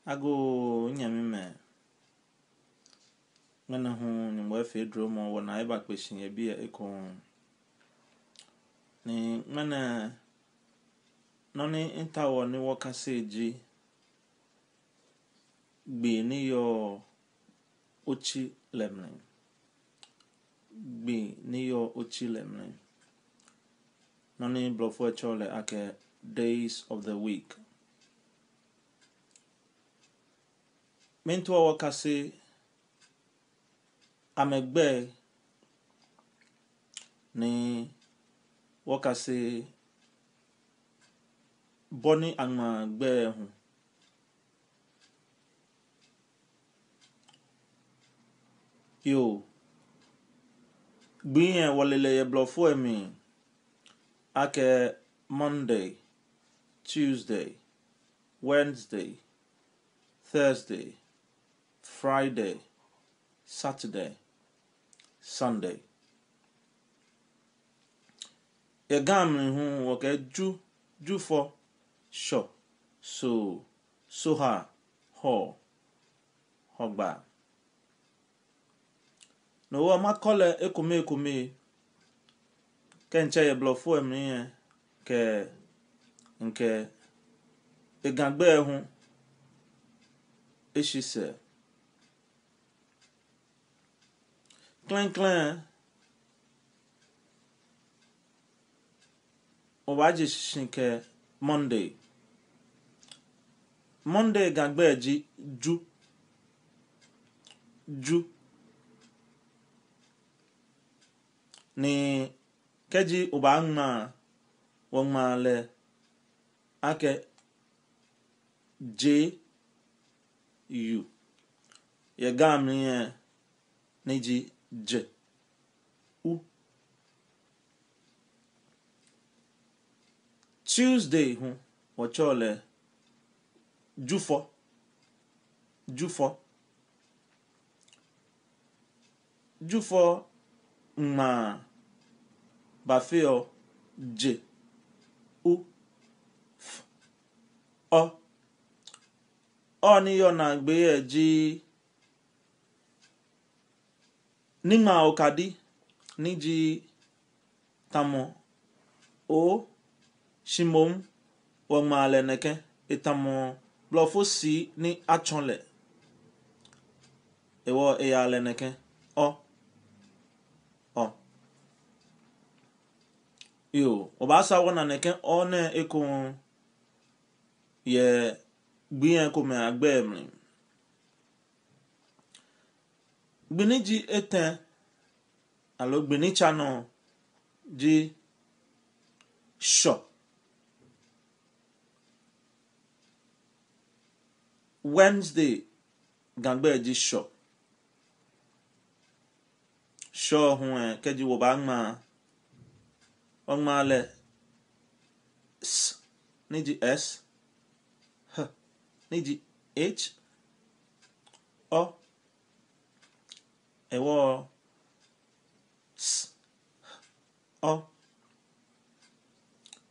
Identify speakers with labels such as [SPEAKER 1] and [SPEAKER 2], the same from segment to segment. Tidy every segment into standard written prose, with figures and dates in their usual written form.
[SPEAKER 1] Ago nyame me ngana hu ni mo efe dro mo wona eba question ye bi eko ni ngana no ni intawo ni woka seji gbe ni yo ochi lemne gbe ni yo ochi lemne no ni blofo chole ake days of the week mento woka se amegbe ni woka se boni amagbe hu yo gbiyen wolele ye blofo emi ake Monday, Tuesday, Wednesday, Thursday, Friday, Saturday, Sunday. Ye gam hu woke ju for sure so ha ho hogba no wa makole ekume kenche ye blofo emi ke nke egagbe hu eshise clan owaje shinke Monday gagbe ji ju ni keji obangma wongma le ake J U ye gam ni ji J U Tuesday hu wochole jufo ma bafeo J U F o ni yo na gbe ji nima okadi ni ji tamo o shimom wongma le neke etamo blofo si ni achonle ewo eya le neke o yo obasa wona neke o ne eko ye gbiyen ko me agbe mi gbiniji eten alo gbini channel ji sure Wednesday gangbe ji sure hu keji wo ba ma le s ni ji s h ni ji h o ewo s o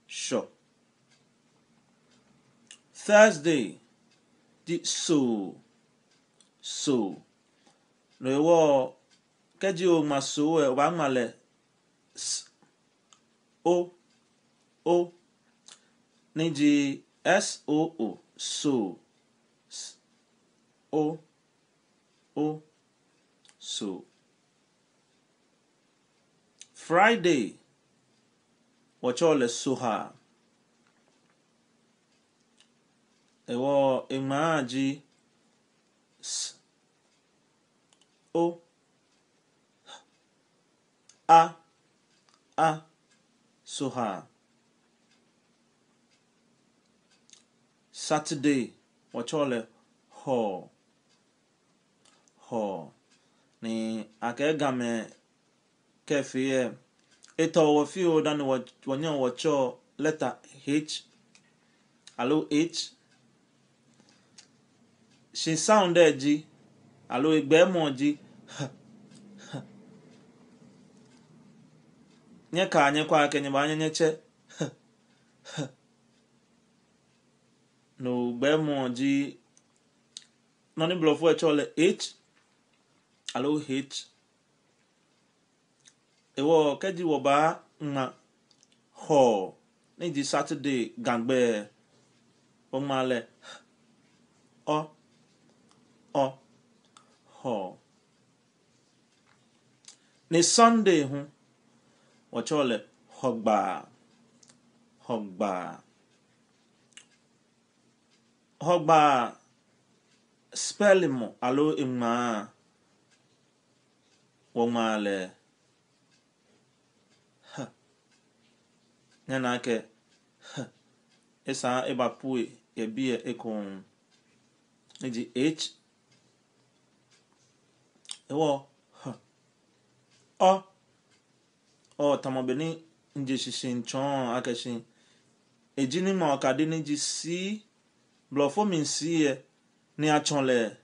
[SPEAKER 1] sure Thursday di so no ewo keji o ma so e wa ma le s o ni ji s o so so Friday wochole so ha ewo imaji s o a so ha Saturday wochole ho ni akegame kefe eto wo fi o dan wonyan wocho letter h alo h she sound ji alo egbe mo ji nye ka anye kwa kenye ba anye nyeche no gbe mo ji noni blofo echole h alo h ewo keji wo ba ma ho ni di Saturday gangbe o male o ho ni Sunday hu wo chole hogba spelling mo alo ima wo male nyana ke esa eba pui e bie ekon di h ewo o tamobeni nje shishin chon akashin ejini ma okade ni ji si blofo min si e ni achonle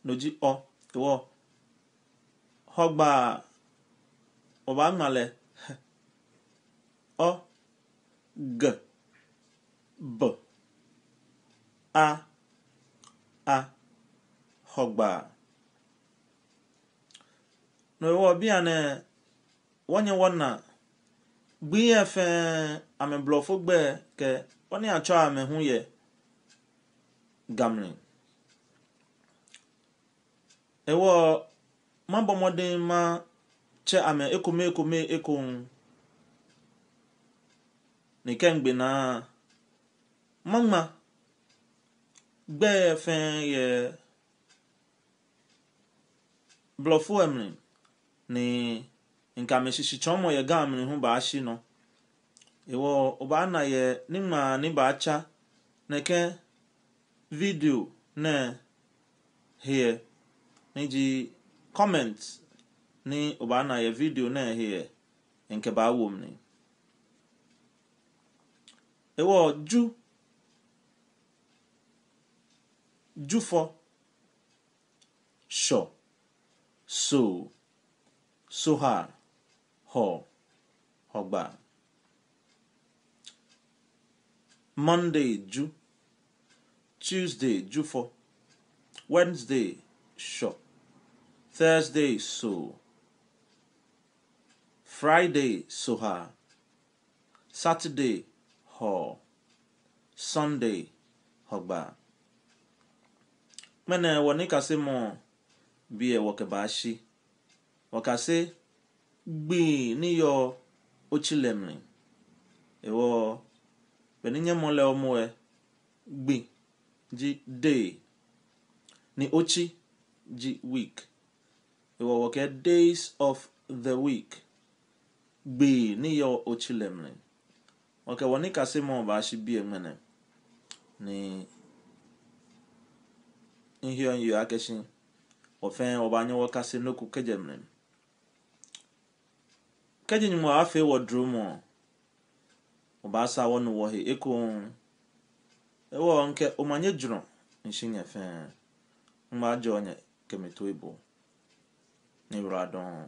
[SPEAKER 1] noji ewo hogba oba male o g b a hogba no ewo bia ne wonye wona gbi efe ame blofo gbe ke oni acho ame hu ye gamrin ewo mambo modern ma che ame ekome ni kengbe na mama gbe efe ye blofo emrin ni nka me shishi chomo ye gamrin hu ba shi no ewo oba na ye nima ni ba cha neke video ne here ni ji comment ni oba na ye video ne here nke ba wo mni ewo ju for sure so hard hogba Monday ju Tuesday ju for Wednesday sure Thursday so Friday so hard Saturday Sunday hogba mene woni kase mo bi e woke ba shi wakase gbi ni yo ochilemni ewo beninye mole omo e gbi ji day ni ochi ji week ewo woke days of the week gbi ni yo ochilemni okay woni kase mo ba shi bi emene ni inhion yu akeshin ofen obanyo wakase noku kejemne kejin mo afi wodromo obasa wonu wo he ekon ewo nke omanye juro nshinye fen ma jonye kemeto ibo ni radon